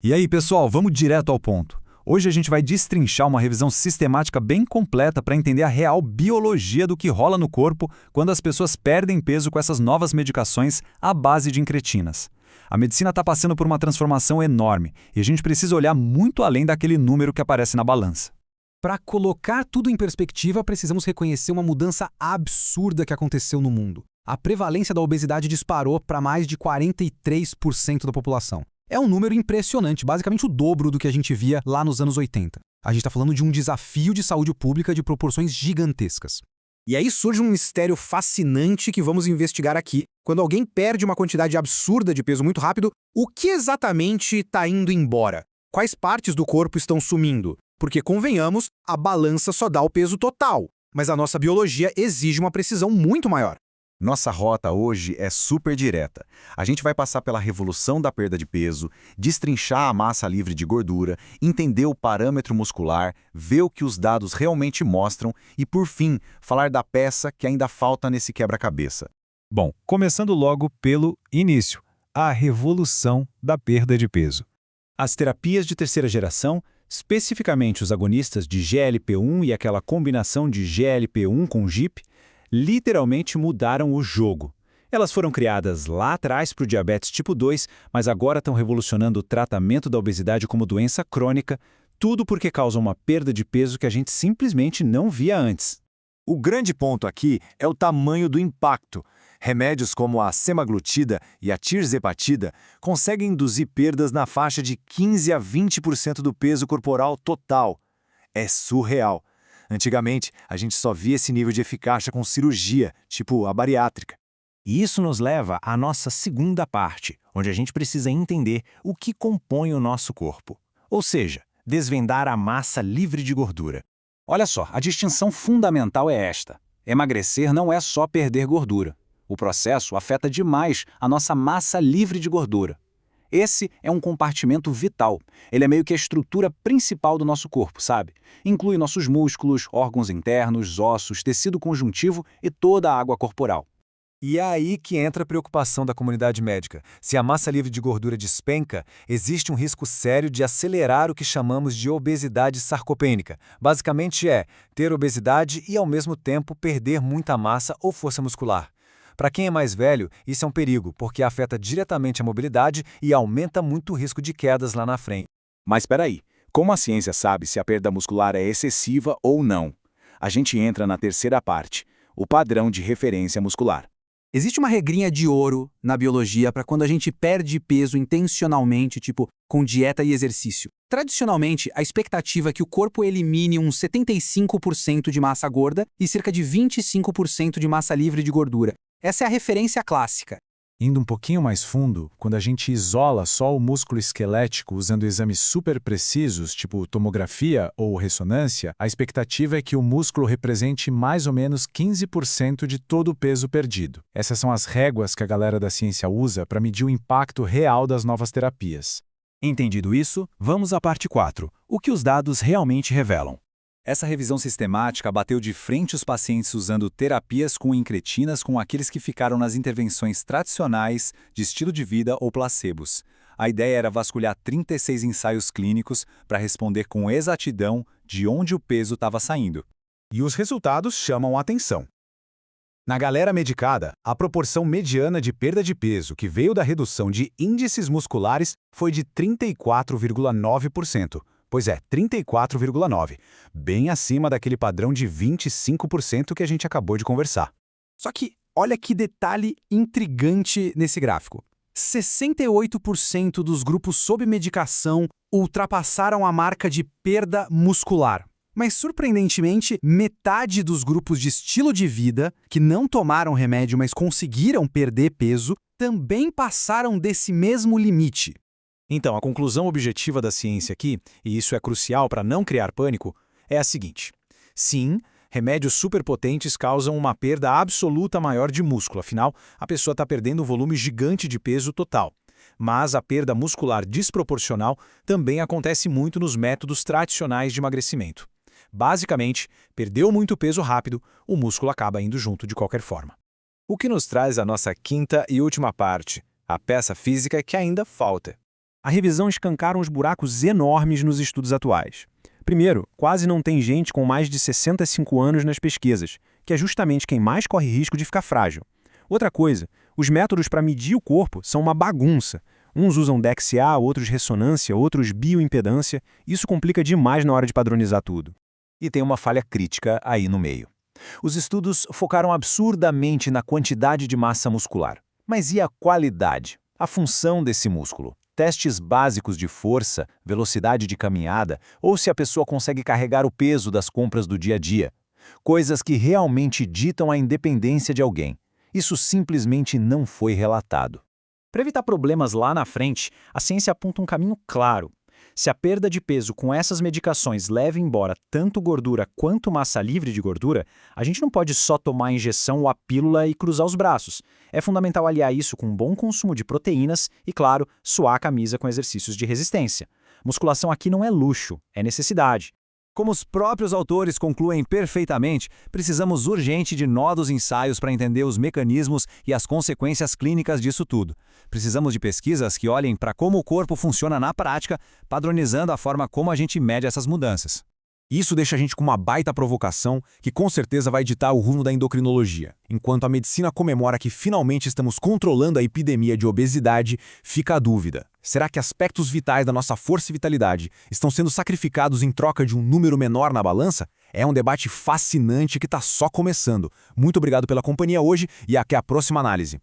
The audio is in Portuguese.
E aí, pessoal, vamos direto ao ponto. Hoje a gente vai destrinchar uma revisão sistemática bem completa para entender a real biologia do que rola no corpo quando as pessoas perdem peso com essas novas medicações à base de incretinas. A medicina está passando por uma transformação enorme e a gente precisa olhar muito além daquele número que aparece na balança. Para colocar tudo em perspectiva, precisamos reconhecer uma mudança absurda que aconteceu no mundo. A prevalência da obesidade disparou para mais de 43% da população. É um número impressionante, basicamente o dobro do que a gente via lá nos anos 80. A gente está falando de um desafio de saúde pública de proporções gigantescas. E aí surge um mistério fascinante que vamos investigar aqui. Quando alguém perde uma quantidade absurda de peso muito rápido, o que exatamente está indo embora? Quais partes do corpo estão sumindo? Porque, convenhamos, a balança só dá o peso total, mas a nossa biologia exige uma precisão muito maior. Nossa rota hoje é super direta. A gente vai passar pela revolução da perda de peso, destrinchar a massa livre de gordura, entender o parâmetro muscular, ver o que os dados realmente mostram e, por fim, falar da peça que ainda falta nesse quebra-cabeça. Bom, começando logo pelo início, a revolução da perda de peso. As terapias de terceira geração, especificamente os agonistas de GLP-1 e aquela combinação de GLP-1 com GIP, literalmente mudaram o jogo. Elas foram criadas lá atrás para o diabetes tipo 2, mas agora estão revolucionando o tratamento da obesidade como doença crônica, tudo porque causam uma perda de peso que a gente simplesmente não via antes. O grande ponto aqui é o tamanho do impacto. Remédios como a semaglutida e a tirzepatida conseguem induzir perdas na faixa de 15 a 20% do peso corporal total. É surreal. Antigamente, a gente só via esse nível de eficácia com cirurgia, tipo a bariátrica. E isso nos leva à nossa segunda parte, onde a gente precisa entender o que compõe o nosso corpo. Ou seja, desvendar a massa livre de gordura. Olha só, a distinção fundamental é esta. Emagrecer não é só perder gordura. O processo afeta demais a nossa massa livre de gordura. Esse é um compartimento vital. Ele é meio que a estrutura principal do nosso corpo, sabe? Inclui nossos músculos, órgãos internos, ossos, tecido conjuntivo e toda a água corporal. E é aí que entra a preocupação da comunidade médica. Se a massa livre de gordura despenca, existe um risco sério de acelerar o que chamamos de obesidade sarcopênica. Basicamente ter obesidade e, ao mesmo tempo, perder muita massa ou força muscular. Para quem é mais velho, isso é um perigo, porque afeta diretamente a mobilidade e aumenta muito o risco de quedas lá na frente. Mas espera aí, como a ciência sabe se a perda muscular é excessiva ou não? A gente entra na terceira parte, o padrão de referência muscular. Existe uma regrinha de ouro na biologia para quando a gente perde peso intencionalmente, tipo com dieta e exercício. Tradicionalmente, a expectativa é que o corpo elimine uns 75% de massa gorda e cerca de 25% de massa livre de gordura. Essa é a referência clássica. Indo um pouquinho mais fundo, quando a gente isola só o músculo esquelético usando exames super precisos, tipo tomografia ou ressonância, a expectativa é que o músculo represente mais ou menos 15% de todo o peso perdido. Essas são as réguas que a galera da ciência usa para medir o impacto real das novas terapias. Entendido isso, vamos à parte 4, o que os dados realmente revelam. Essa revisão sistemática bateu de frente os pacientes usando terapias com incretinas com aqueles que ficaram nas intervenções tradicionais de estilo de vida ou placebos. A ideia era vasculhar 36 ensaios clínicos para responder com exatidão de onde o peso estava saindo. E os resultados chamam a atenção. Na galera medicada, a proporção mediana de perda de peso que veio da redução de índices musculares foi de 34,9%. Pois é, 34,9%, bem acima daquele padrão de 25% que a gente acabou de conversar. Só que olha que detalhe intrigante nesse gráfico. 68% dos grupos sob medicação ultrapassaram a marca de perda muscular. Mas, surpreendentemente, metade dos grupos de estilo de vida, que não tomaram remédio, mas conseguiram perder peso, também passaram desse mesmo limite. Então, a conclusão objetiva da ciência aqui, e isso é crucial para não criar pânico, é a seguinte. Sim, remédios superpotentes causam uma perda absoluta maior de músculo, afinal, a pessoa está perdendo um volume gigante de peso total. Mas a perda muscular desproporcional também acontece muito nos métodos tradicionais de emagrecimento. Basicamente, perdeu muito peso rápido, o músculo acaba indo junto de qualquer forma. O que nos traz a nossa quinta e última parte, a peça física que ainda falta. A revisão escancara uns buracos enormes nos estudos atuais. Primeiro, quase não tem gente com mais de 65 anos nas pesquisas, que é justamente quem mais corre risco de ficar frágil. Outra coisa, os métodos para medir o corpo são uma bagunça. Uns usam DXA, outros ressonância, outros bioimpedância. Isso complica demais na hora de padronizar tudo. E tem uma falha crítica aí no meio. Os estudos focaram absurdamente na quantidade de massa muscular. Mas e a qualidade? A função desse músculo? Testes básicos de força, velocidade de caminhada, ou se a pessoa consegue carregar o peso das compras do dia a dia. Coisas que realmente ditam a independência de alguém. Isso simplesmente não foi relatado. Para evitar problemas lá na frente, a ciência aponta um caminho claro. Se a perda de peso com essas medicações leva embora tanto gordura quanto massa livre de gordura, a gente não pode só tomar a injeção ou a pílula e cruzar os braços. É fundamental aliar isso com um bom consumo de proteínas e, claro, suar a camisa com exercícios de resistência. Musculação aqui não é luxo, é necessidade. Como os próprios autores concluem perfeitamente, precisamos urgente de novos ensaios para entender os mecanismos e as consequências clínicas disso tudo. Precisamos de pesquisas que olhem para como o corpo funciona na prática, padronizando a forma como a gente mede essas mudanças. Isso deixa a gente com uma baita provocação que com certeza vai ditar o rumo da endocrinologia. Enquanto a medicina comemora que finalmente estamos controlando a epidemia de obesidade, fica a dúvida. Será que aspectos vitais da nossa força e vitalidade estão sendo sacrificados em troca de um número menor na balança? É um debate fascinante que está só começando. Muito obrigado pela companhia hoje e até a próxima análise.